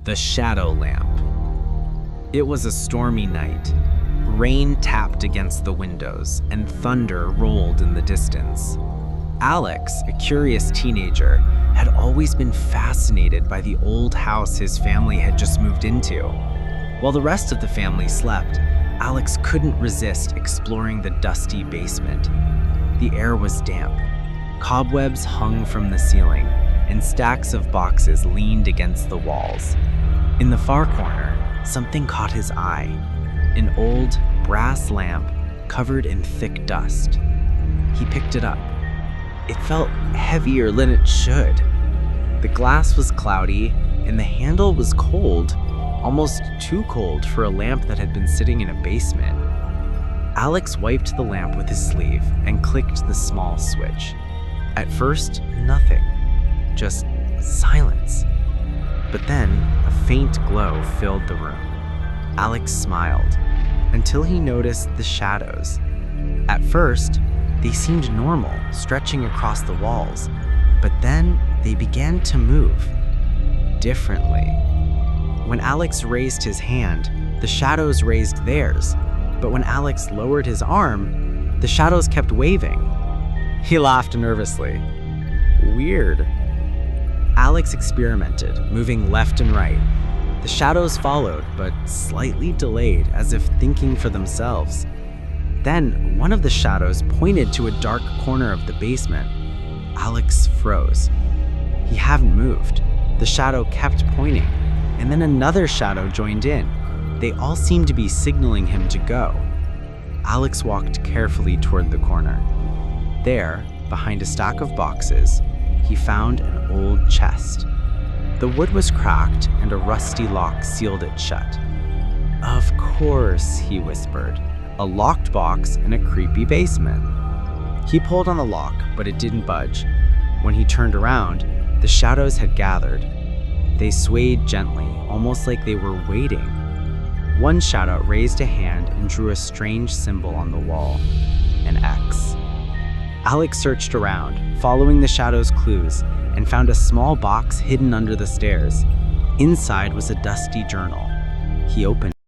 The Shadow Lamp. It was a stormy night. Rain tapped against the windows, and thunder rolled in the distance. Alex, a curious teenager, had always been fascinated by the old house his family had just moved into. While the rest of the family slept, Alex couldn't resist exploring the dusty basement. The air was damp. Cobwebs hung from the ceiling, and stacks of boxes leaned against the walls. In the far corner, something caught his eye: an old brass lamp covered in thick dust. He picked it up. It felt heavier than it should. The glass was cloudy, and the handle was cold, almost too cold for a lamp that had been sitting in a basement. Alex wiped the lamp with his sleeve and clicked the small switch. At first, nothing, just silence. But then, a faint glow filled the room. Alex smiled, until he noticed the shadows. At first, they seemed normal, stretching across the walls, but then they began to move differently. When Alex raised his hand, the shadows raised theirs, but when Alex lowered his arm, the shadows kept waving. He laughed nervously. Weird. Alex experimented, moving left and right. The shadows followed, but slightly delayed, as if thinking for themselves. Then, one of the shadows pointed to a dark corner of the basement. Alex froze. He hadn't moved. The shadow kept pointing, and then another shadow joined in. They all seemed to be signaling him to go. Alex walked carefully toward the corner. There, behind a stack of boxes, he found an old chest. The wood was cracked, and a rusty lock sealed it shut. Of course, he whispered. A locked box in a creepy basement. He pulled on the lock, but it didn't budge. When he turned around, the shadows had gathered. They swayed gently, almost like they were waiting. One shadow raised a hand and drew a strange symbol on the wall, an X. Alex searched around, following the shadow's clues, and found a small box hidden under the stairs. Inside was a dusty journal. He opened